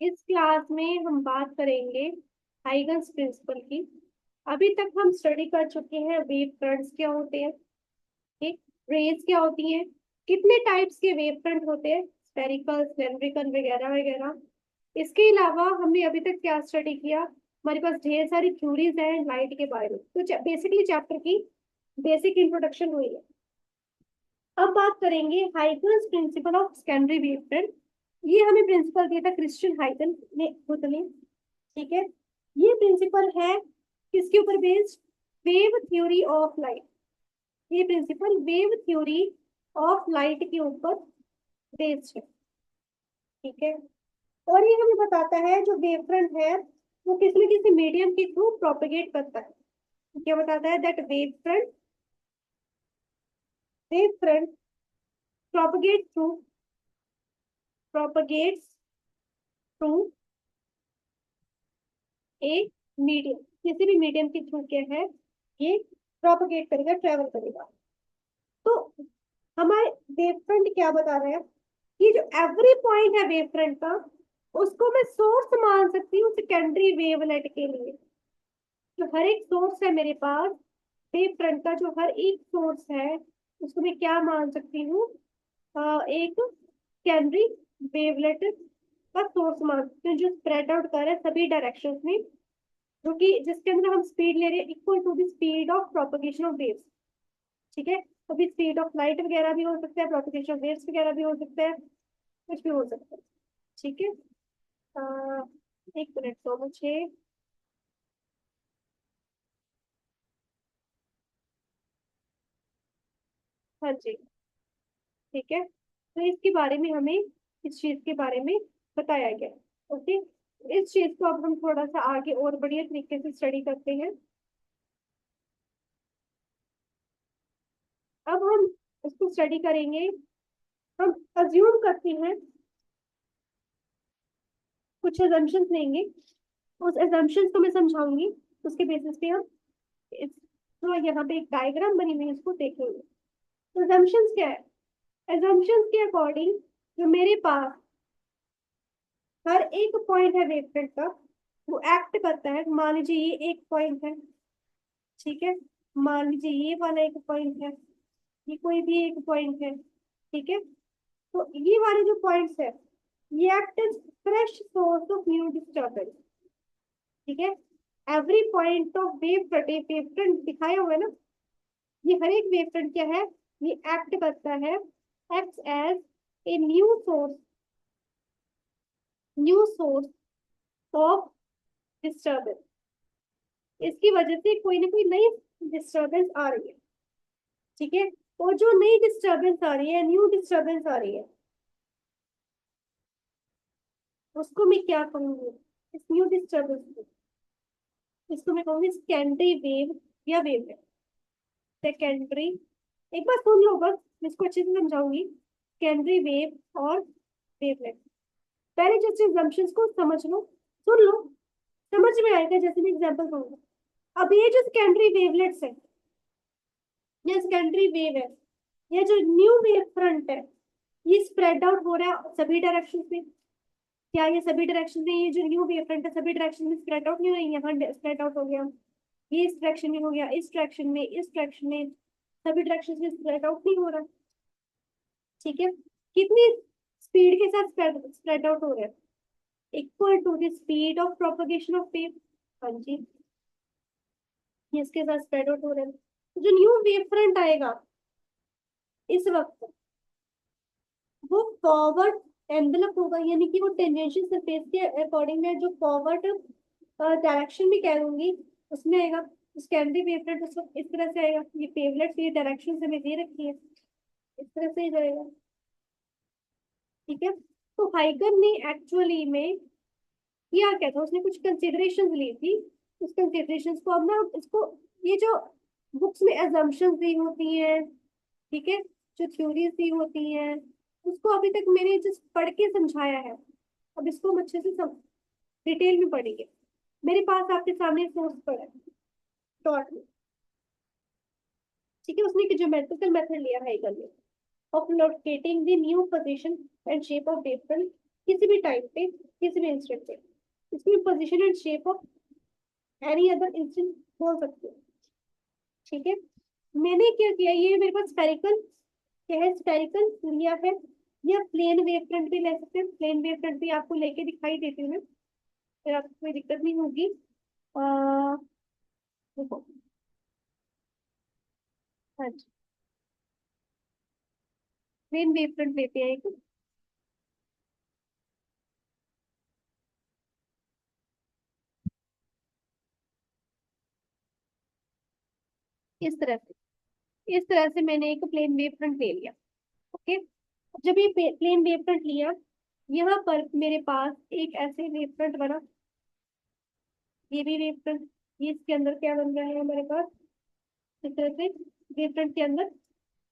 इस क्लास में हम बात करेंगे हाइगन्स प्रिंसिपल की। अभी तक हम स्टडी कर चुके हैं वेव फ्रंट्स क्या होते हैं, ठीक, रेज क्या होती हैं, कितने टाइप्स के वेव फ्रंट होते हैं, स्फेरिकल, सिलेंड्रिकल वगैरह वगैरह। इसके अलावा हमने अभी तक क्या स्टडी किया, हमारे पास ढेर सारी थ्योरीज हैं लाइट के बारे में, तो बेसिकली चैप्टर की बेसिक इंट्रोडक्शन हुई है। अब बात करेंगे Huygens principle of secondary wave front. ये हमें प्रिंसिपल दिया था क्रिश्चियन हाइगन ने खुद ने, ठीक है। ये प्रिंसिपल है किसके ऊपर based, wave theory of light. ये principle wave theory of light के ऊपर बेस्ड है, ठीक है। और ये हमें बताता है जो वेव फ्रंट है वो किसी न किसी मीडियम के थ्रू प्रोपेगेट करता है। क्या बताता है, that wave front propagate through propagates through एक मीडियम, किसी भी मीडियम के थ्रू क्या है, ये प्रोपेगेट करेगा, ट्रेवल करेगा। तो हमारे वेव फ्रंट क्या बता रहे हैं, ये जो एवरी पॉइंट है वेव फ्रंट का, उसको मैं सोर्स मान सकती हूँ सेकेंडरी वेवलेट के लिए। जो हर एक सोर्स है मेरे पास, वेव फ्रंट का जो हर एक सोर्स है, उसको मैं क्या मान सकती हूँ, एक सेकेंडरी वेवलेट का सोर्स मान सकती हूँ, जो स्प्रेड आउट कर रहा है सभी डायरेक्शंस में, जो कि जिसके अंदर हम स्पीड ले रहे हैं equal to the speed of propagation of waves, ठीक है। कभी स्पीड ऑफ लाइट वगैरह भी हो सकता है, प्रोपगेशन ऑफ वेव्स वगैरह भी हो सकता है, कुछ भी हो सकता है, ठीक है। अह, एक मिनट तो मुझे, हाँ जी, ठीक है। तो इसके बारे में हमें, इस चीज के बारे में बताया गया, ओके। इस चीज को अब हम थोड़ा सा आगे और बढ़िया तरीके से स्टडी करते हैं। अब हम इसको स्टडी करेंगे, हम अज्यूम करते हैं, कुछ assumptions लेंगे, उस assumptions को मैं समझाऊंगी, उसके बेसिस पे हम इस, तो यहाँ पे एक डायग्राम बनी हुई है, इसको देखेंगे। तो assumptions क्या है, assumptions के अकॉर्डिंग जो मेरे पास हर एक पॉइंट है वेवफ्रंट का, वो एक्ट करता है। मान लीजिए ये एक पॉइंट है, ठीक है, मान लीजिए ये वाला एक पॉइंट है, ये कोई भी एक पॉइंट है, ठीक है। तो ये वाले जो पॉइंट्स है, ये act as fresh source of new disturbance, ठीक है। Every point of wave front दिखाया हुआ है ना, ये हर एक वेव फ्रंट क्या है, ये एक्ट करता है, acts as a new source of disturbance. इसकी वजह से कोई ना कोई नई डिस्टर्बेंस आ रही है, ठीक है। और जो नई डिस्टर्बेंस आ रही है, न्यू डिस्टर्बेंस आ रही है, उसको मैं क्या कहूंगी, इस न्यू डिस्टर्बेंस को, इसको मैं कहूंगी सेकेंडरी वेव या वेव सेकेंडरी। एक बार सुन लो बस, मैं इसको अच्छे से समझाऊंगी, सेकेंडरी वेव और वेवलेट। पहले जैसे एग्जाम्पल्स को समझ लो, सुन लो, समझ में आएगा जैसे मैं एग्जांपल दूंगा। अब ये जो सेकेंडरी वेवलेट्स है, ये सेकेंडरी वेव है, ये जो न्यू वेव फ्रंट है, ये स्प्रेड आउट हो रहा है सभी डायरेक्शन में। क्या ये सभी डायरेक्शन में, ये जो न्यू वेव फ्रंट है सभी डायरेक्शन में स्प्रेड आउट नहीं हो रही, यहाँ स्प्रेड आउट हो गया, ये इस डायरेक्शन में हो गया, इस डायरेक्शन में, इस डायरेक्शन में, सभी डायरेक्शन में स्प्रेड आउट नहीं हो रहा, ठीक है। कितनी स्पीड के साथ स्प्रेड आउट हो रहा है, equal to the speed of propagation of wave, हाँ जी, ये इसके साथ स्प्रेड आउट हो रहा है। तो जो न्यू वेव फ्रंट आएगा इस वक्त, वो फॉरवर्ड एनवेलप होगा, यानी कि वो टेंजेंशियल सरफेस के अकॉर्डिंग है, जो फॉरवर्ड डायरेक्शन भी कह लूंगी उसमें आएगा। सेकेंडरी वेव फ्रंट उस वक्त इस तरह से आएगा, ये वेवलेट्स ये डायरेक्शन हमें दे रखी है, इस तरह से ही जाएगा, ठीक है। तो हाइगन ने एक्चुअली में किया क्या था, उसने कुछ कंसिडरेशन ली थी, उस कंसिडरेशन को अब ना इसको, ये जो बुक्स में एजम्पशंस दी होती हैं, ठीक है, जो थ्योरीज दी होती हैं, उसको अभी तक मैंने जस्ट पढ़ के समझाया है। अब इसको हम अच्छे से डिटेल में पढ़ेंगे। मेरे पास आपके सामने सोर्स पड़ा है, डॉट में, ठीक है। उसने एक ज्योमेट्रिकल मेथड लिया है हाइगन ने of locating the new position and shape of wavefront, किसी भी टाइम पे, किसी भी इंस्टेंट पे। इसमें position and shape of any other instant बोल सकते हो। ठीक है, मैंने क्या किया, ये मेरे पास स्फेरिकल, क्या है, स्फेरिकल लिया है, या प्लेन वेव फ्रंट भी ले सकते हैं। प्लेन वेव फ्रंट भी आपको लेके दिखाई देती हूँ मैं, फिर आपको कोई दिक्कत नहीं होगी। देखो, हाँ जी, प्लेन वेव फ्रंट लेते हैं एक, इस तरह से, इस तरह से मैंने एक प्लेन वेव फ्रंट ले लिया। ओके, जब ये प्लेन वेव फ्रंट लिया, यहाँ पर मेरे पास एक ऐसे वेव फ्रंट बना, ये भी वेव फ्रंट, ये इसके अंदर क्या बन रहा है हमारे पास, इस तरह से वेव फ्रंट के अंदर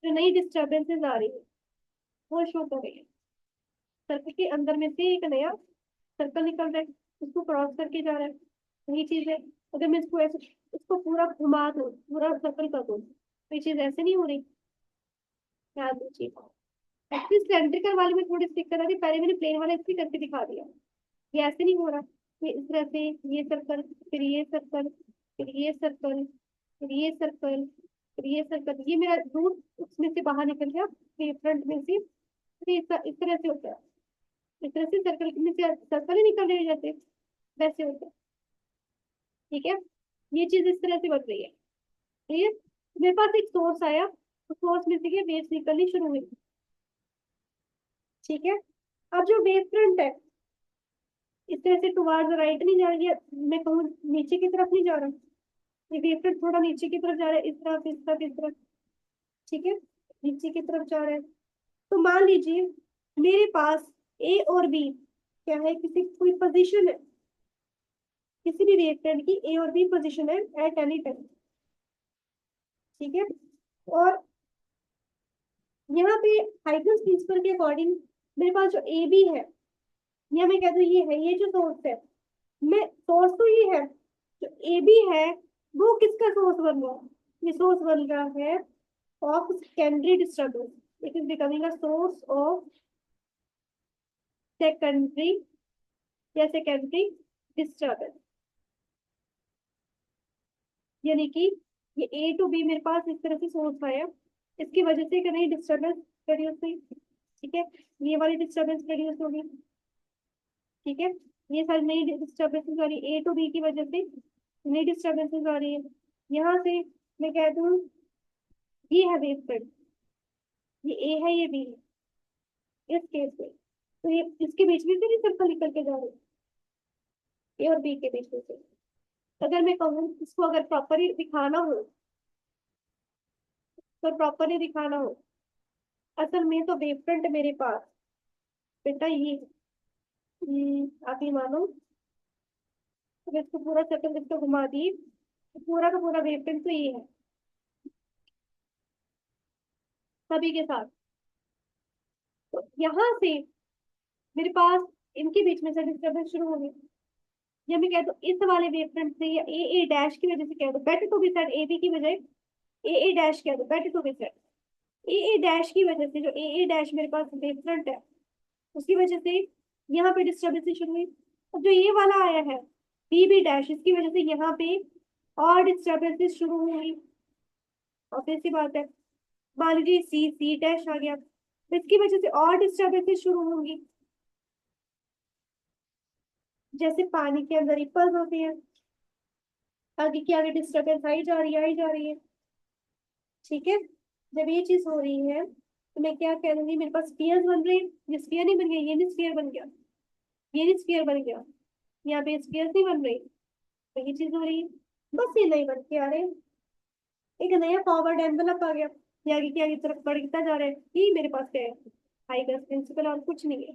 जो नई डिस्टर्बेंसेस आ रही है वो शो कर रही है। सर्कल के अंदर में से एक नया सर्कल निकल रहा है, उसको क्रॉस करके जा रहा है, वही चीज है। अगर मैं इसको ऐसे, इसको पूरा घुमा दूं, पूरा सर्कल कर दूं, तो ये चीज ऐसे नहीं हो रही, याद दीजिए। एक्सिस सिलेंड्रिकल वाले में थोड़ी सी दिक्कत आ रही, पहले मैंने प्लेन वाला इससे करके दिखा दिया, ये ऐसे नहीं हो रहा। ये इस तरह से, ये सर्कल, फिर ये सर्कल, फिर ये सर्कल, फिर ये सर्कल, फिर ये सर्कल, ये मेरा रूट उसमें से बाहर निकल गया, फिर फ्रंट में से, फिर इस तरह से होता है, इस तरह से सर्कल में से सर्कल ही निकल रहे जाते, वैसे होता है। ठीक है, ये चीज इस तरह से बन रही है। क्लियर, मेरे पास एक सोर्स आया, उस सोर्स में से वेव्स निकलनी शुरू हुई। ठीक है, अब जो वेव फ्रंट है, इस तरह से टुवार्ड राइट नहीं जा रही है, मैं कहूँ नीचे की तरफ नहीं जा रहा, ये वेव फ्रंट थोड़ा नीचे की तरफ जा रहा है, इस तरफ इस तरफ इस तरफ। ठीक है, नीचे की तरफ जा रहा है। तो मान लीजिए मेरे पास ए और बी क्या है, किसी कोई पोजीशन है, किसी भी वेव फ्रंट की ए और बी पोजीशन है एट एनी टाइम। ठीक है, और यहाँ पे हाइगन्स प्रिंसिपल के अकॉर्डिंग मेरे पास जो ए बी है, या मैं कह दूँ ये है, ये जो सोर्स है, मैं सोर्स तो ये है, जो ए बी है वो किसका सोर्स बन रहा है, ये सोर्स बन रहा है of secondary disturbance, it is becoming a source of secondary, या सेकेंडरी डिस्टर्बेंस। यानी कि ये ए टू बी मेरे पास इस तरह से सोर्स आया, इसकी वजह से एक नई डिस्टर्बेंस प्रोड्यूस हुई। ठीक है, ये वाली डिस्टर्बेंस प्रोड्यूस होगी। ठीक है, ये सारी नई डिस्टर्बेंसेस आ रही है ए टू बी की वजह से, नई डिस्टर्बेंसेस आ रही है। यहाँ से मैं कह दूँ ये है वेव फ्रंट, ये ए है ये बी है, इस केस में तो ये इसके बीच में से नहीं सर्कल निकल के जा रही है, ए और बी के बीच में से। अगर मैं कहूँ इसको अगर प्रॉपरली दिखाना हो, तो प्रॉपरली दिखाना हो, असल में तो वेव फ्रंट मेरे पास बेटा ये, आप ये मानो, तो इसको पूरा सर्कल इसको घुमा दिए, तो पूरा का पूरा वेव फ्रंट तो ये है सभी के साथ। तो यहाँ से मेरे पास इनके बीच में से डिस्टर्बेंस शुरू होगी, या मैं कह दो इस वाले वेव फ्रंट से, या ए ए डैश की वजह से कह दो, better to be said A B की बजाय ए ए डैश कह दो, better to be said A A dash की वजह से, जो ए ए डैश मेरे पास वेव फ्रंट है, उसकी वजह से यहाँ पे डिस्टर्बेंस शुरू हुई। अब जो ये वाला आया है बी बी डैश, इसकी वजह से यहाँ पे और डिस्टर्बेंसेस शुरू हुई। ऑब्वियस सी बात है, मान लीजिए सी सी डैश आ गया, तो इसकी वजह से और डिस्टर्बेंसेस शुरू होंगी, जैसे पानी के अंदर रिपल्स होती है, आगे की आगे डिस्टर्बेंस आई जा रही है, आई जा रही है। ठीक है, जब ये चीज हो रही है तो मैं क्या कह दूंगी, मेरे पास स्फीयर्स बन रहे हैं, ये स्फीयर नहीं बन गया, ये नहीं स्फीयर बन गया, ये नहीं स्फीयर बन गया, यहाँ पे स्फीयर्स नहीं बन रही, तो ये चीज हो रही है। बस ये नहीं बन के आ रहे हैं, एक नया फॉरवर्ड एनवेलप आ गया, ये आगे की आगे तरफ बढ़ता जा रहा है, ये मेरे पास क्या है, हाइगन्स प्रिंसिपल, और कुछ नहीं है।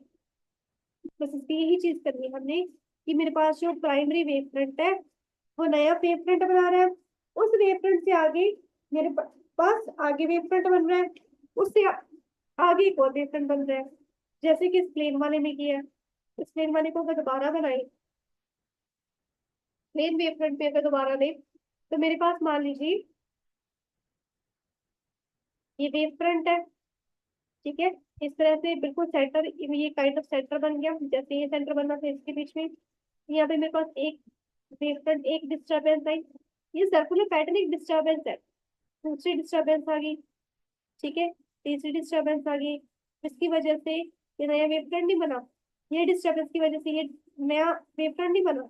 बस इसकी यही चीज करनी है हमने, कि मेरे पास जो प्राइमरी वेव फ्रंट है वो नया वेव फ्रंट बना रहा है, उस वेव फ्रंट से आगे मेरे पास आगे वेव फ्रंट बन रहा है, उससे आगे एक और वेव फ्रंट बन रहा है, जैसे कि इस प्लेन वाले में किया है। इस प्लेन वाले को अगर दोबारा बनाए, प्लेन वेव फ्रंट पे अगर दोबारा दे, तो मेरे पास मान लीजिए ये वेव फ्रंट है, ठीक है। इस तरह से बिल्कुल सेंटर, ये काइंड ऑफ सेंटर बन गया, जैसे ये सेंटर बना था इसके बीच में। यहाँ पे मेरे पास एक वेवफ्रंट, एक डिस्टरबेंस आई, ये सर्कुलर पैटर्न एक डिस्टरबेंस है। दूसरी डिस्टरबेंस आ गई, ठीक है, तीसरी डिस्टरबेंस आ गई, इसकी वजह से ये नया वेवफ्रंट नहीं बना। ये डिस्टरबेंस की वजह से ये नया वेवफ्रंट नहीं बना।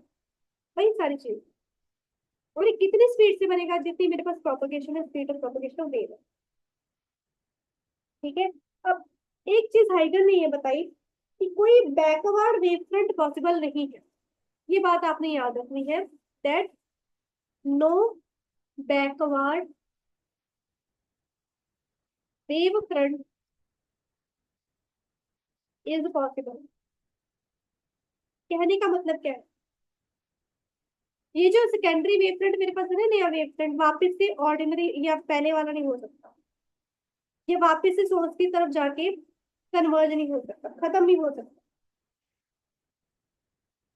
वही सारी चीज। और ये कितनी स्पीड से बनेगा? जितनी मेरे पास प्रोपगेशन है, speed of propagation of wave है। ठीक है। अब एक चीज हाइडन ने ये बताई कि कोई बैकवर्ड वेवफ्रंट पॉसिबल नहीं है। ये बात आपने याद रखनी है, that no backward wave front is possible. कहने का मतलब क्या है? ये जो सेकेंडरी वेव फ्रंट मेरे पास है ना, नया वेव फ्रंट, वापस से ऑर्डिनरी या पहले वाला नहीं हो सकता। ये वापस से सोर्स की तरफ जाके कन्वर्ज नहीं हो सकता, खत्म नहीं हो सकता।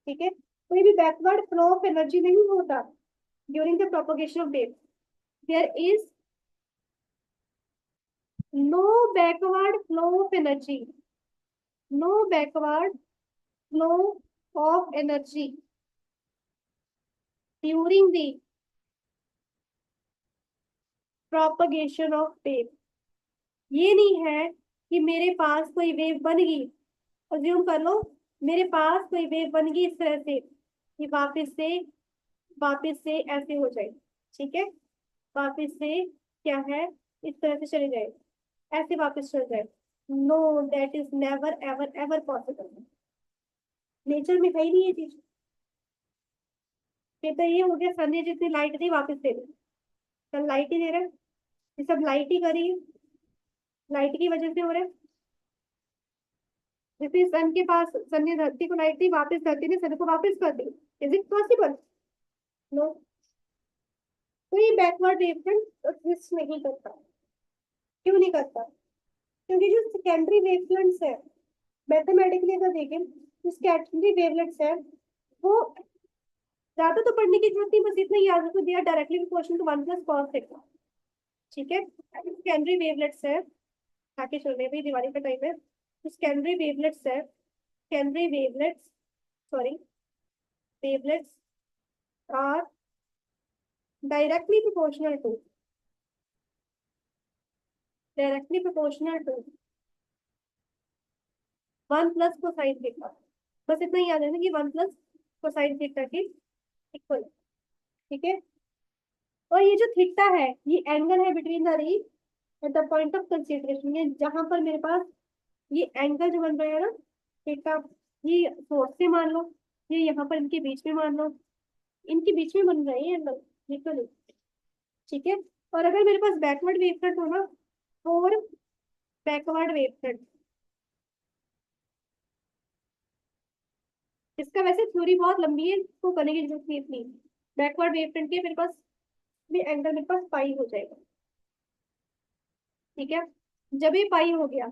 ठीक है। कोई भी बैकवर्ड फ्लो ऑफ एनर्जी नहीं होता during the propagation of wave. There is no backward flow of energy, no backward flow of energy during the propagation of wave. ये नहीं है कि मेरे पास कोई वेव बन गई, अज्यूम कर लो मेरे पास कोई वेव बन गई इस तरह से कि वापस से ऐसे हो जाए। ठीक है। वापस से क्या है, इस तरह से चले जाए, ऐसे वापस चल जाए। No, that is never ever ever possible. Nature में है ही नहीं ये चीज। फिर तो ये हो गया, सन ने जितनी लाइट दी वापस दे दी। सन लाइट ही दे रहा है, ये सब लाइट ही करी है, लाइट की वजह से हो रहा है। जैसे सन के पास, सन ने धरती को लाइट दी, वापस धरती ने सन को वापस कर दी। Is it possible? नो। कोई बैकवर्ड वेवफ्रंट एग्जिस्ट नहीं करता। क्यों नहीं करता? क्योंकि जो सेकेंडरी वेवफ्रंट्स है, मैथमेटिकली अगर देखें तो सेकेंडरी वेवलेट्स है, वो ज्यादा तो पढ़ने की जरूरत नहीं, बस इतना ही याद रखो, दिया directly proportional to 1 plus cos theta. ठीक है। सेकेंडरी वेवलेट्स है, आगे चल रहे हैं भाई, दिवाली का टाइम है, तो सेकेंडरी वेवलेट्स है, secondary wavelets, sorry, wavelets are directly proportional to, directly proportional to 1 plus cosine theta. बस इतना ही याद है ना कि 1 प्लस कोसाइन थीटा की इक्वल। ठीक है। और ये जो थीटा है, ये एंगल है बिटवीन द रे at the point of consideration. ये जहां पर मेरे पास ये एंगल जो बन रहा है ना, थीटा, ये सोर्स से मान लो, ये यहाँ पर इनके बीच में मान लो, इनके बीच में बन रहा है ये एंगल, ये तो नहीं। ठीक है। और अगर मेरे पास बैकवर्ड वेव फ्रंट हो ना, और बैकवर्ड वेव फ्रंट, इसका वैसे थ्योरी बहुत लंबी है, इसको करने की जरूरत नहीं इतनी। बैकवर्ड वेव फ्रंट के मेरे पास भी एंगल मेरे पास पाई हो जाएगा। ठीक है। जब ये पाई हो गया,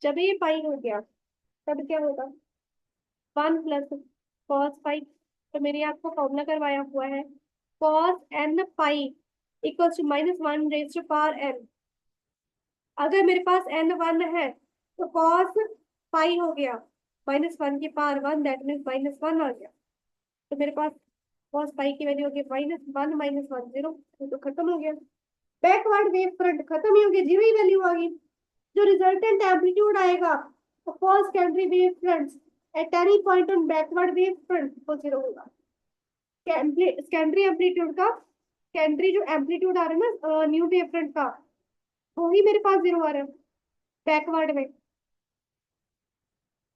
जब ये पाई हो गया, तब क्या होगा? 1 प्लस कॉस 5। तो मैंने आपको फॉर्मूला करवाया हुआ है, cos n pi equals to -1 raise to power n। अगर मेरे पास n 1 है तो cos पाई हो गया -1 की पावर 1, दैट मीन्स -1 आ गया। तो मेरे पास cos पाई की वैल्यू होगी -1 - 1 0। तो खत्म हो गया, बैकवर्ड वेव फ्रंट खत्म ही हो गया, जीरो ही वैल्यू आ गई। जो रिजल्टेंट एम्पलीट्यूड आएगा तो for secondary wave fronts at any point on backward wave front वो जीरो होगा। सेकेंडरी एम्पलीट्यूड का, सेकेंडरी जो एम्पलीट्यूड आ रहा है ना न्यू वेव फ्रंट का, वो ही मेरे पास जीरो आ रहा है बैकवर्ड में।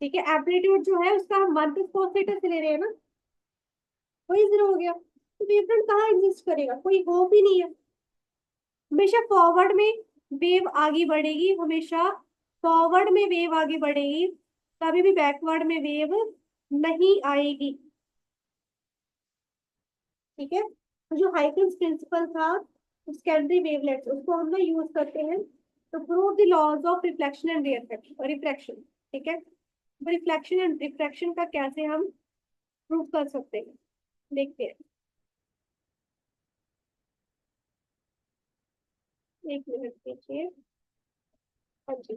ठीक है। एम्पलीट्यूड जो है उसका हम 1 प्लस cos थीटा से ले रहे हैं ना, वही जीरो हो गया। तो वेव फ्रंट कहाँ एग्जिस्ट करेगा? कोई होप ही नहीं है। हमेशा फॉरवर्ड में वेव आगे बढ़ेगी, हमेशा फॉरवर्ड में वेव आगे बढ़ेगी, कभी भी बैकवर्ड में वेव नहीं आएगी। ठीक है। तो जो हाइकिंस प्रिंसिपल था सेकेंडरी वेवलेट्स, उसको हम लोग यूज करते हैं तो prove the laws of reflection and refraction. ठीक है। रिफ्लेक्शन एंड रिफ्रैक्शन का कैसे हम प्रूव कर सकते हैं, देखते हैं। एक मिनट देखिए। हाँ जी।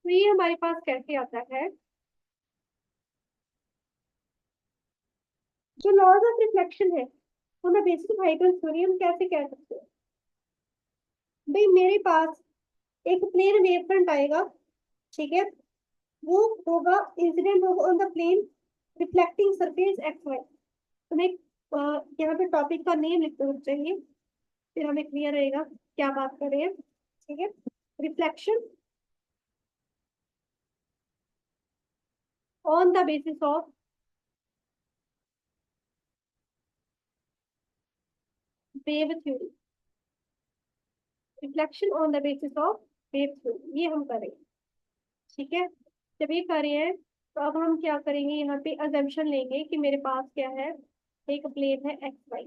तो ये हमारे पास कैसे आता है, जो लॉज ऑफ रिफ्लेक्शन है on the basis of hydrogen theory, हम कैसे कह सकते हैं। भाई मेरे पास एक प्लेन वेव फ्रंट आएगा, ठीक है, वो होगा, इंसिडेंट होगा on the plane reflecting surface X Y. तुम्हें यहाँ पे टॉपिक का नेम लिखते होना चाहिए, फिर हमें क्लियर रहेगा क्या बात कर रहे हैं, ठीक है। Reflection on the basis of wave theory, reflection on the basis of wave theory, ये हम करेंगे, ठीक है। जब ये कर रहे हैं तो अब हम क्या करेंगे, यहाँ पे अजम्पशन लेंगे कि मेरे पास क्या है, एक प्लेन है एक्स वाई,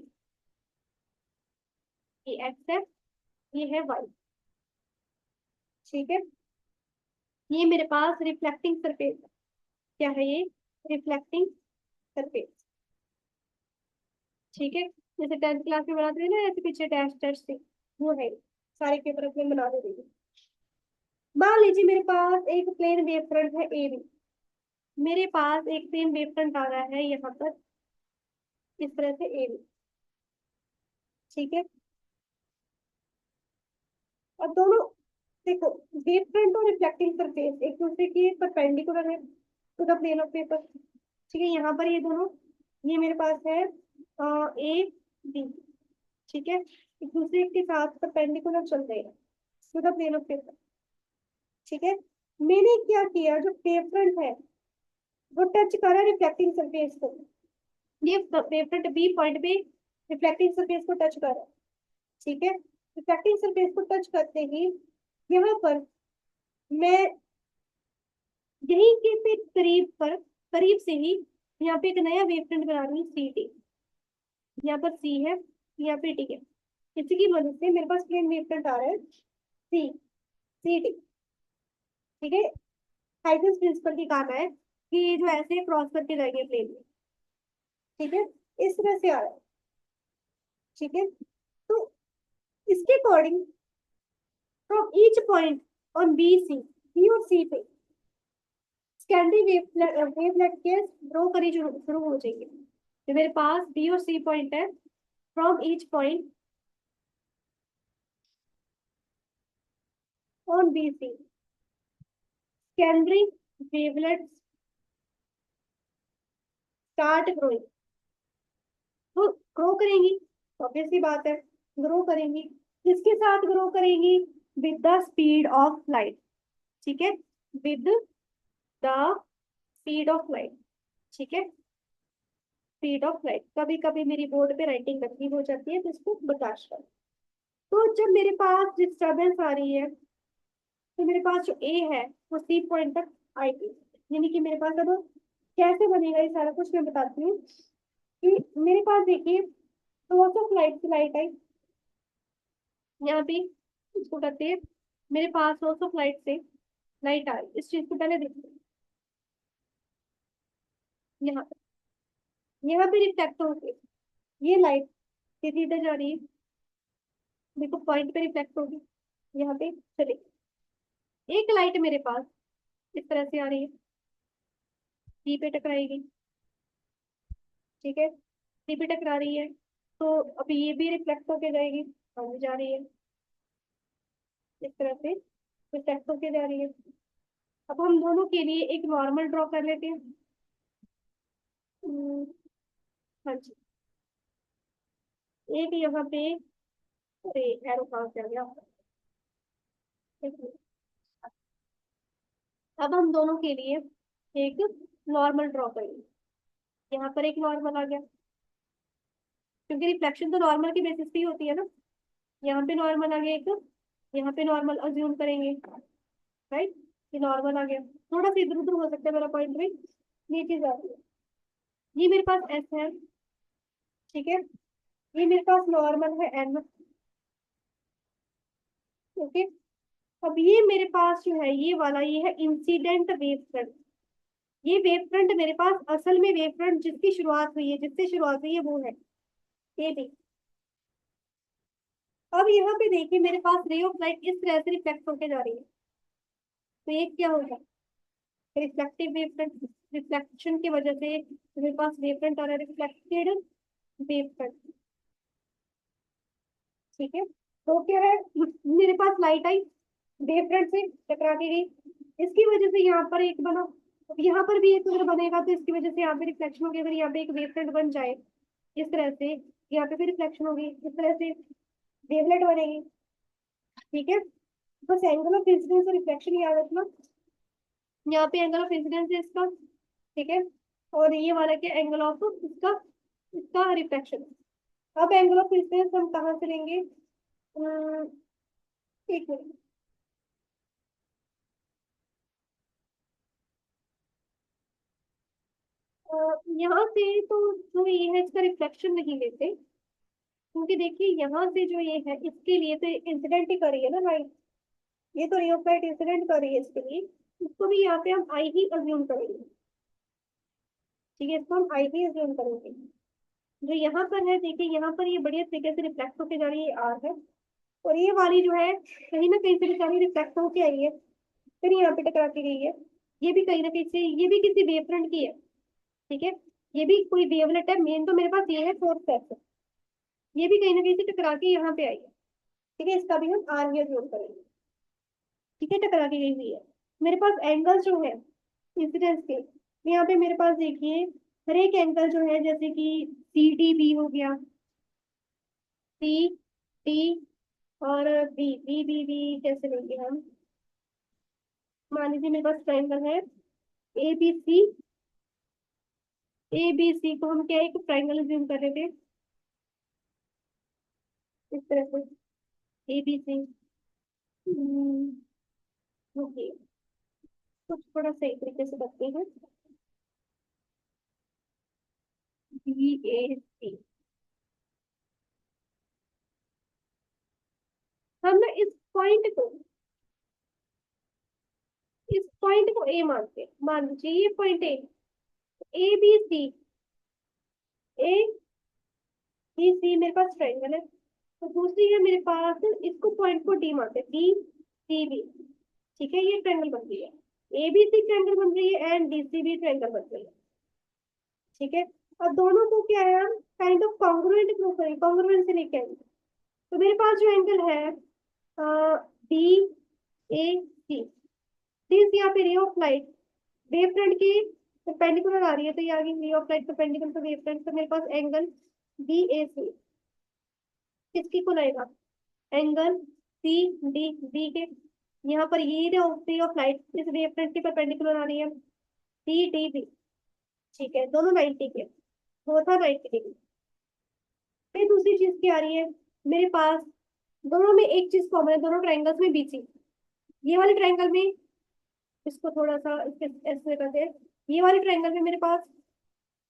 ये एक्स है, ये है वाई, ठीक है। ये मेरे पास रिफ्लेक्टिंग सरफेस है, क्या है ये, रिफ्लेक्टिंग सरफेस, ठीक है। जैसे 10th क्लास में बनाते थे ना ऐसे पीछे डैश डैश से, वो है, सारे पेपर अपने बना देंगे। मान लीजिए मेरे पास एक प्लेन वेव फ्रंट है ए बी, मेरे पास एक प्लेन वेव फ्रंट आ रहा है यहाँ पर, इस तरह से ए बी, ठीक है। अब दोनों, देखो, वेव फ्रंट और रिफ्लेक्टिंग सरफेस एक दूसरे के परपेंडिकुलर है to the plane of paper, ठीक है। यहाँ पर ये दोनों, ये मेरे पास है ए बी, ठीक है, एक दूसरे के साथ परपेंडिकुलर चल रहे हैं to the plane of paper, ठीक है। मैंने क्या किया, जो वेव फ्रंट है वो टच करा रिफ्लेक्टिंग सरफेस को, ये वेव फ्रंट बी पॉइंट पे रिफ्लेक्टिंग सरफेस को टच करा, ठीक है। रिफ्लेक्टिंग सरफेस को टच करते ही यहाँ पर मैं यहीं के पे करीब पर, करीब से ही यहाँ पे एक नया वेव फ्रंट बना रही हूँ सी टी, यहाँ पर सी है, यहाँ पे टी है, इसी की मदद से मेरे पास प्लेन वेव फ्रंट आ रहा है सी, सी टी, ठीक है। हाइजेंस प्रिंसिपल की काम है कि ये जो ऐसे क्रॉस करके जाएंगे प्लेन में, ठीक है, इस तरह से आ रहा है, ठीक है। तो इसके according from each point on B C, B और सी पे सेकेंडरी वेवलेट के ड्रॉ करी शुरू शुरू हो जाएंगे। तो मेरे पास बी और सी पॉइंट है, from each point on B C secondary wavelets start growing, तो ग्रो करेंगी, ऑब्वियस सी बात है, ग्रो करेंगी, किसके साथ ग्रो करेंगी, with the speed of light, ठीक है, with the speed of light, ठीक है, स्पीड ऑफ लाइट। कभी कभी मेरी बोर्ड पे राइटिंग गंदी हो जाती है तो इसको बर्दाश्त करो। तो जब मेरे पास डिस्टर्बेंस आ रही है तो मेरे पास जो ए है वो सी पॉइंट तक आएगी, यानी कि मेरे पास अब कैसे बनेगा ये सारा कुछ मैं बताती हूँ। कि मेरे पास देखिए सोर्स ऑफ लाइट से लाइट आई, यहाँ पे इसको करते हैं, मेरे पास सोर्स ऑफ लाइट से लाइट आई, इस चीज को पहले देखिए, यहाँ यहाँ पे रिफ्लेक्ट होगी ये लाइट, सीधी इधर जा रही है, देखो पॉइंट पे रिफ्लेक्ट होगी, यहाँ पे चले, एक लाइट मेरे पास इस तरह से आ रही है, सी पे टकराएगी, ठीक है, सी पे टकरा रही है, तो अभी ये भी रिफ्लेक्ट होके जाएगी, आगे जा रही है, इस तरह से रिफ्लेक्ट होके जा रही है। अब हम दोनों के लिए एक नॉर्मल ड्रॉ कर लेते हैं। हम्म, हाँ जी, एक यहाँ पे, अरे एरो कहाँ से आ गया, एक मिनट। अब हम दोनों के लिए एक नॉर्मल ड्रॉ करेंगे, यहाँ पर एक नॉर्मल आ गया, क्योंकि रिफ्लेक्शन तो नॉर्मल की बेसिस पे ही होती है ना, यहाँ पे नॉर्मल आ गया एक, यहाँ पे नॉर्मल अज्यूम करेंगे, राइट, ये नॉर्मल आ गया, थोड़ा सा इधर उधर हो सकता है मेरा पॉइंट भी, नीचे जा रही है, ये मेरे पास एस है, ठीक है, ये मेरे पास नॉर्मल है एन, ओके। अब ये मेरे पास जो है ये वाला, ये है इंसिडेंट वेव फ्रंट, ये वेव फ्रंट मेरे पास असल में वेव फ्रंट जिसकी शुरुआत हुई है, जिससे शुरुआत हुई है वो है ये भी, अब यहाँ पे देखिए मेरे पास रे ऑफ लाइट इस तरह से रिफ्लेक्ट होके जा रही है, तो ये क्या होगा, रिफ्लेक्टिव वेव फ्रंट। रिफ्लेक्शन की वजह से मेरे पास वेव फ्रंट आ रहा है, रिफ्लेक्टेड वेव फ्रंट। ठीक है, तो क्या है, मेरे पास लाइट आई, वेव फ्रंट से टकरा के गई, इसकी वजह से यहाँ पर एक बना। अब यहाँ पर भी एक अगर बनेगा तो इसकी वजह से यहाँ पे रिफ्लेक्शन होगी, अगर यहाँ पे एक वेव फ्रंट बन जाए इस तरह से, यहाँ पे भी रिफ्लेक्शन होगी, इस तरह से वेवलेट बनेगी। ठीक है, बस एंगल ऑफ इंसिडेंस और रिफ्लेक्शन याद रखना, यहाँ पे एंगल ऑफ इंसिडेंस है इसका। ठीक है, और ये वाला क्या, एंगल ऑफ इसका, इसका रिफ्लेक्शन। अब एंगल ऑफ इंसिडेंस हम कहाँ से लेंगे, अम, एक मिनट। यहाँ से तो जो ये है इसका रिफ्लेक्शन नहीं लेते, क्योंकि देखिए यहाँ से जो ये है इसके लिए तो इंसिडेंट ही कर रही है ना लाइट, ये तो रे ऑफ लाइट इंसिडेंट कर रही है इसके लिए, इसको भी यहाँ पे हम आई ही अज्यूम करेंगे। ठीक है, इसको हम आई ही अज्यूम करेंगे। जो यहाँ पर है देखिए, यहाँ पर ये बढ़िया तरीके से रिफ्लेक्ट होके जा रही है, आर है, और ये वाली जो है कहीं ना कहीं से बेचारी रिफ्लेक्ट होके आई है, फिर यहाँ पे टकरा के गई है। ये भी कहीं ना कहीं से, ये भी किसी वेव फ्रंट की है। ठीक है, ये भी कोई वेवलेट है, मेन तो मेरे पास ये है फोर्थ स्टेप, ये भी कहीं ना कहीं से टकरा के यहाँ पे आई है। ठीक है, इसका भी हम आर ही अज्यूम करेंगे। ठीक है, टकरा के गई हुई है। मेरे पास एंगल जो है इंसिडेंस के, यहाँ पे मेरे पास देखिए हर एक एंगल जो है, जैसे कि सी डी बी हो गया, सी डी और बी, बी बी बी कैसे लेंगे हम, मान लीजिए मेरे पास ट्राइंगल है ए बी सी, ए बी सी को हम क्या है, एक ट्राइंगल ज्यूम कर रहे थे इस तरह से, ए बी सी। ओके, कुछ थोड़ा सही तरीके से करते हैं, बी ए सी। हम ना इस पॉइंट को ए मानते हैं, मान लीजिए ये point A B C, A B C मेरे पास ट्राइंगल है, तो दूसरी है मेरे पास, इसको पॉइंट को डी मानते हैं, डी सी बी। ठीक है, ये ट्रायंगल बन रही है, ए बी सी ट्रायंगल बन रही है and D C B triangle बन रही है। ठीक है, अब दोनों को क्या है, हम काइंड ऑफ कॉन्ग्रुएंट प्रूव करेंगे, कॉन्ग्रुएंट से लेके आएंगे। तो मेरे पास जो एंगल है बी ए सी, दिस यहाँ पे ray of light wave front की परपेंडिकुलर आ रही है, तो ये आ गई ray of light perpendicular to wave front, तो मेरे पास एंगल बी ए सी किसकी को लगेगा, एंगल सी डी बी के। यहाँ पर ये रे ऑफ लाइट इस वेव फ्रंट की परपेंडिकुलर आ रही है, सी डी बी। ठीक है, दोनों 90 के, वो था 90 डिग्री। फिर दूसरी चीज क्या आ रही है, मेरे पास दोनों में एक चीज कॉमन है, दोनों ट्रायंगल्स में बीसी, ये वाले ट्रायंगल में, इसको थोड़ा सा इसके ऐसे करते हैं, ये वाले ट्रायंगल में मेरे पास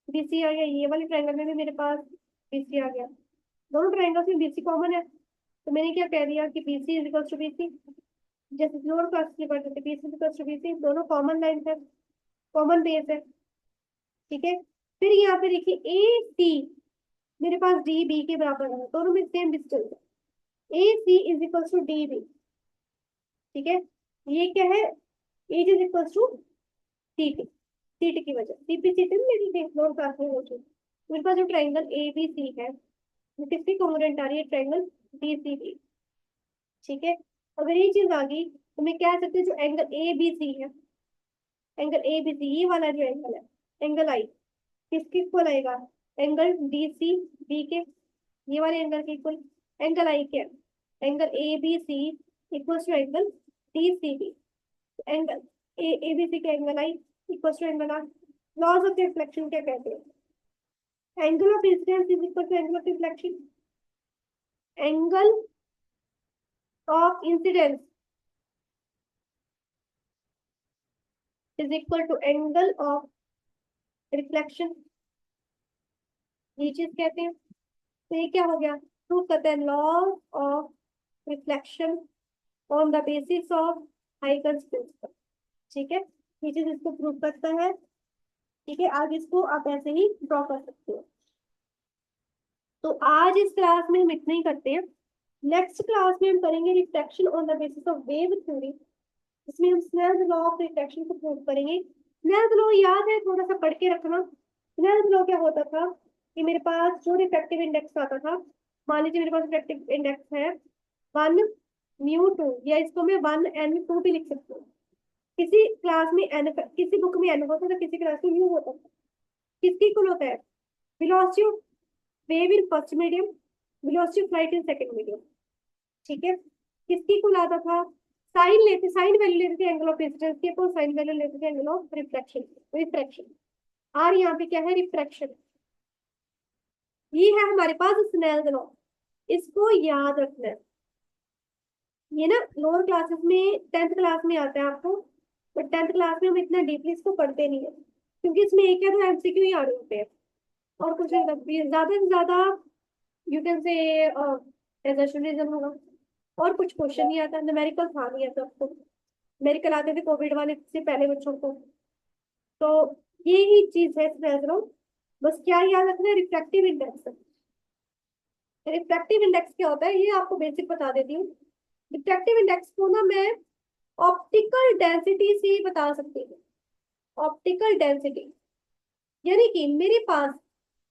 बीसी आ गया, ये वाले ट्रायंगल में भी मेरे पास बीसी आ गया, दोनों ट्रायंगल्स में बीसी कॉमन है, तो मैंने क्या कह दिया कि BC is equal to BC, जैसे लोअर क्लास की पढ़ते थे, BC is equal to BC, दोनों कॉमन लाइन है, कॉमन बेस है। ठीक है, फिर यहाँ पे देखिए ए सी मेरे पास डी बी के बराबर है, दोनों में सेम डिस्टेंस है, A C is equal to D B. ठीक है, ये क्या है, एज is equal to C T, C T की वजह सीपी सी मेरी लोअर क्लास में हो चुकी, मेरे पास जो ट्राइंगल ए बी सी है वो किसकी कॉन्ग्रुएंट आ रही है, ट्राइंगल डी सी बी। ठीक है, अगर ये चीज आ गई तो मैं कह सकती हूँ जो एंगल ए बी सी है, एंगल ए बी सी ये वाला जो एंगल है, एंगल आई किसके इक्वल आएगा, एंगल डी सी बी के, ये वाले एंगल के इक्वल, एंगल आई के, angle A B C equal to angle D C B, angle A B C के angle I equal to angle R. Laws of reflection क्या कहते हैं, angle of incidence is equal to angle of reflection, angle of incidence is equal to angle of reflection, ये चीज कहते हैं। तो ये क्या हो गया, प्रूव करते हैं law of reflection on the basis of Huygens principle. ठीक है, ये चीज इसको प्रूव करता है। ठीक है, आज इसको आप ऐसे ही ड्रॉ कर सकते हो। तो आज इस क्लास में हम इतना ही करते हैं। नेक्स्ट क्लास में हम करेंगे refraction on the basis of wave theory, इसमें हम स्नेल्स लॉ ऑफ रिफ्रैक्शन को प्रूव करेंगे। स्नेल्स लॉ याद है, थोड़ा सा पढ़ के रखना। स्नेल्स लॉ क्या होता था कि मेरे पास जो रिफ्रैक्टिव इंडेक्स आता था, मान लीजिए मेरे पास रिफ्रैक्टिव इंडेक्स है 1 μ2, या इसको मैं 1n2 भी लिख सकती हूँ। किसी क्लास में n, किसी बुक में n होता था, किसी क्लास में u होता था। किसकी इक्वल होता है? Velocity of wave in first medium, velocity of light in second medium. ठीक है, किसकी इक्वल आता था? साइन वैल्यू लेते थे एंगल ऑफ इंसिडेंस की, अपन साइन वैल्यू लेते थे एंगल ऑफ रिफ्रैक्शन। रिफ्रैक्शन और यहाँ पे क्या है? रिफ्रैक्शन। ये है हमारे पास स्नेल्स लॉ, इसको याद रखना है। ये ना लोअर क्लासेस में 10th क्लास में आता है आपको, बट 10th क्लास में हम इतना डीपली इसको पढ़ते नहीं है, क्योंकि इसमें एक या दो एमसीक्यू ही आ रहे होते हैं और कुछ ज्यादा से ज्यादा यू कैन से एजर्शनिज्म होगा, और कुछ क्वेश्चन नहीं आता। न्यूमेरिकल था नहीं आता आपको, न्यूमेरिकल आते थे कोविड वाले से पहले बच्चों को। तो ये ही चीज है इसमें, बस क्या याद रखना है? Refractive index. रिफ्रैक्टिव इंडेक्स क्या होता है ये आपको बेसिक बता देती हूँ। रिफ्रैक्टिव इंडेक्स को ना मैं ऑप्टिकल डेंसिटी से बता सकती हूँ। ऑप्टिकल डेंसिटी यानी कि मेरे पास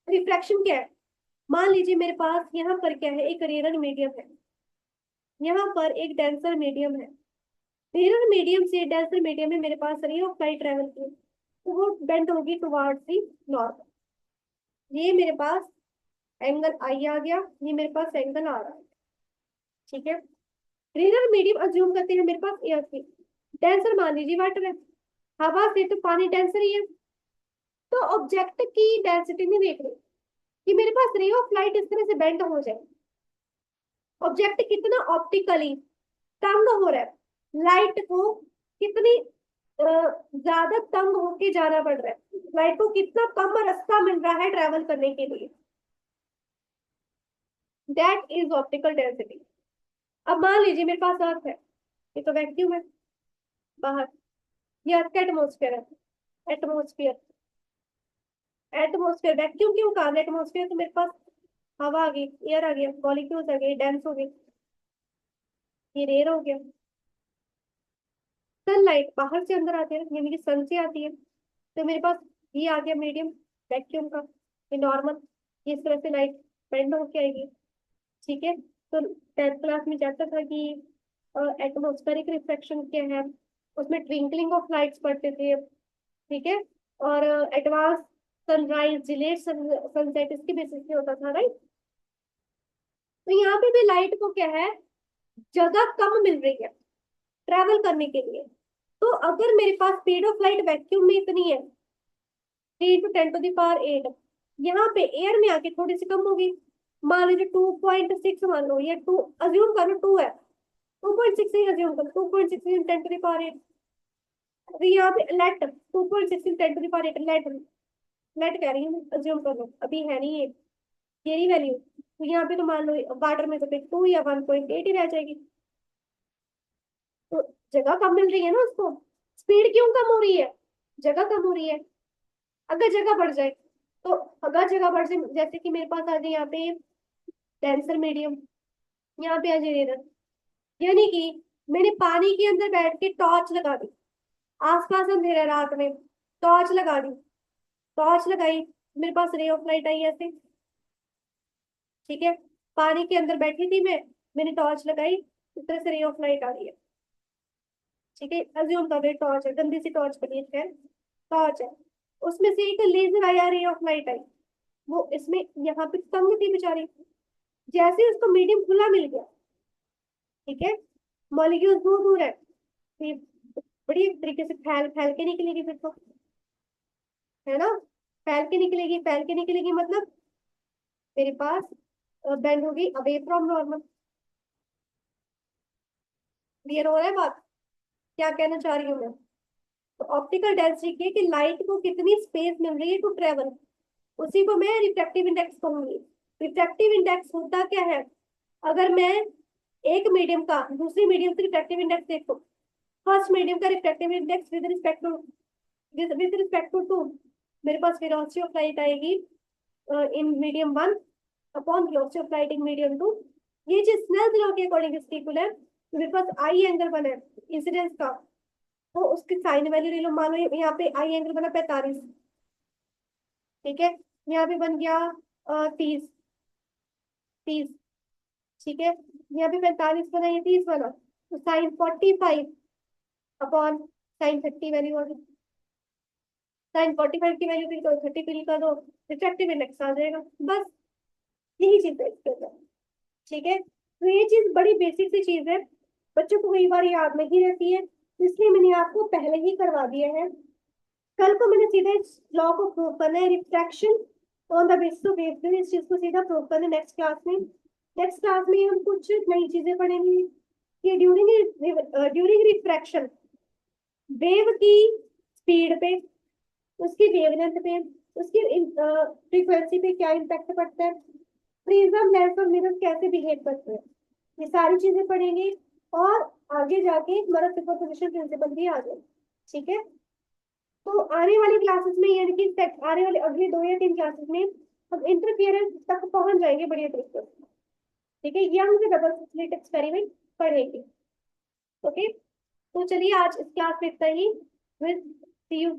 रिफ्रैक्शन क्या है, मान लीजिए मेरे पास यहाँ पर क्या है? एक रेयर मीडियम है, यहाँ पर एक डेंसर मीडियम है। रेयर मीडियम से डेंसर मीडियम में मेरे पास रे ऑफ लाइट ट्रेवल की, तो वो बेंड होगी टुवर्ड्स दी नॉर्थ। ये मेरे पास एंगल आई आ गया, ये मेरे पास एंगल आ रहा है। ठीक है, रेयर मीडियम अज्यूम करते हैं मेरे पास एयर की, डेंसर मान लीजिए वाटर है, हवा से तो पानी डेंसर ही है। तो ऑब्जेक्ट की डेंसिटी नहीं देख रही कि मेरे पास रे ऑफ लाइट इस तरह से बेंड हो जाए, ऑब्जेक्ट कितना ऑप्टिकली तंग हो रहा है, लाइट को कितनी ज्यादा तंग होके जाना पड़ रहा है, लाइट को कितना कम रास्ता मिल रहा है ट्रेवल करने के लिए, दैट इज ऑप्टिकल डेंसिटी। अब मान लीजिए मेरे पास अर्थ है, ये तो वैक्यूम है बाहर, ये अर्थ का एटमोस्फेयर है। एटमोस्फेयर, एटमोस्फेयर वैक्यूम क्यों कहा? एटमोस्फेयर तो मेरे पास हवा आ गई, एयर आ गया, मॉलिक्यूल्स आ गए, डेंस हो गए, ये रेयर हो गया। सनलाइट बाहर से अंदर आती है, यानी कि सन से आती है, तो मेरे पास ये आ गया मीडियम वैक्यूम का, ये नॉर्मल, इस तरह से लाइट बेंड होके आएगी। ठीक है, तो 10th क्लास में चैप्टर था कि एटमोस्फेरिक रिफ्लेक्शन क्या है, उसमें ट्विंकलिंग ऑफ लाइट्स पढ़ते थे। ठीक है, और एडवांस सनराइज डिलेड सनसेट इसके बेसिस पे होता था, राइट। तो यहाँ पे भी लाइट को क्या है? जगह कम मिल रही है ट्रैवल करने के लिए। तो अगर मेरे पास स्पीड ऑफ लाइट वैक्यूम में इतनी है 3 × 10⁸, यहाँ पे एयर में आके थोड़ी सी कम होगी, मान लीजिए 2.6 मान लो, या 2 अज्यूम करो, 2 है, 2.6 ही अज्यूम करो, 2.6 × 10⁸। तो यहाँ पे लेट 2.6 × 10⁸, लेट लेट कह रही हूँ, अज्यूम कर लो, अभी है नहीं ये, यही वैल्यू। तो यहाँ पे तो मान लो वाटर में तो फिर 2 या 1.8 ही रह जाएगी। तो जगह कम मिल रही है ना उसको, स्पीड क्यों कम हो रही है? जगह कम हो रही है। अगर जगह बढ़ जाए, तो अगर जगह बढ़ जाए, जैसे कि मेरे पास आ जाए यहाँ पे डेंसर मीडियम, यहाँ पे आ जाए इधर, यानी कि मैंने पानी के अंदर बैठ के टॉर्च लगा दी, आसपास अंधेरा है रात में, टॉर्च लगा दी, टॉर्च लगाई, मेरे पास रे ऑफ लाइट आई ऐसे। ठीक है, पानी के अंदर बैठी थी मैं, मैंने टॉर्च लगाई, इस तरह से रे ऑफ लाइट आ रही है। ठीक है, अज्यूम कर रहे टॉर्च है, गंदी सी टॉर्च बनी है, टॉर्च है, उसमें से एक लेजर आया, रे ऑफ लाइट आई, वो इसमें यहाँ पे तंग थी बेचारी, जैसे ही उसको मीडियम खुला मिल गया, ठीक है, मॉलिक्यूल दूर दूर है, तो ये बड़ी तरीके से फैल फैल के निकलेगी फिर तो, है ना, फैल के निकलेगी, फैल के निकलेगी, मतलब मेरे पास बेंड होगी अवे फ्रॉम नॉर्मल। क्लियर हो रहा है बात, क्या कहना चाह रही हूँ मैं? तो ऑप्टिकल डेंसिटी की लाइट को कितनी स्पेस मिल रही है टू ट्रेवल, उसी को मैं रिफ्रैक्टिव इंडेक्स कहूंगी। रिफ्रैक्टिव इंडेक्स होता क्या है? अगर मैं एक मीडियम का दूसरी मीडियम से रिफ्रैक्टिव इंडेक्स देखो, फर्स्ट मीडियम का refractive index with respect to मेरे पास वेलोसिटी ऑफ लाइट आएगी in medium 1 upon velocity of light in medium 2, ये चीज स्नेल लॉ के अकॉर्डिंग इसकी इक्वल है। मेरे पास आई एंगल बना है इंसिडेंस का, तो उसकी साइन वैल्यू ले लो। मान लो यहाँ पे आई एंगल बना 45, ठीक है, यहाँ पे बन गया 30, 30, ठीक है, यहाँ पे 45 बना, ये 30 बना, तो साइन 45 अपॉन साइन 30 वैल्यू होगी। साइन 45 की वैल्यू फिल करो, 30 फिल कर दो, रिफ्रैक्टिव इंडेक्स आ जाएगा। बस यही चीज है इसके अंदर, ठीक है। तो ये चीज बड़ी बेसिक सी चीज है, बच्चों को कई बार याद नहीं रहती है, तो इसलिए मैंने आपको पहले ही करवा दिया है। कल को मैंने सीधा इस लॉ को प्रूव करना है, refraction on the basis of wavelength, इस चीज को सीधा प्रूव करना है नेक्स्ट क्लास में। नेक्स्ट क्लास में हम कुछ नई चीजें पढ़ेंगे कि ड्यूरिंग रिफ्रैक्शन वेव की स्पीड पे, उसकी वेवलेंथ पे, उसकी फ्रीक्वेंसी पे क्या इम्पैक्ट पड़ता है, प्रिज्म लेंस और मिरर कैसे बिहेव करते हैं, ये सारी चीजें पढ़ेंगे। और आगे जाके हमारा सुपरपोजिशन प्रिंसिपल भी आ जाए, ठीक है। तो आने वाली क्लासेस में, यानी कि आने वाले अगले 2 या 3 क्लासेस में हम इंटरफियरेंस तक पहुंच जाएंगे बढ़िया तरीके से, ठीक है। ये हम डबल स्लिट एक्सपेरिमेंट पढ़ेंगे, ओके। तो चलिए आज इस क्लास में इतना ही, विल सी यू।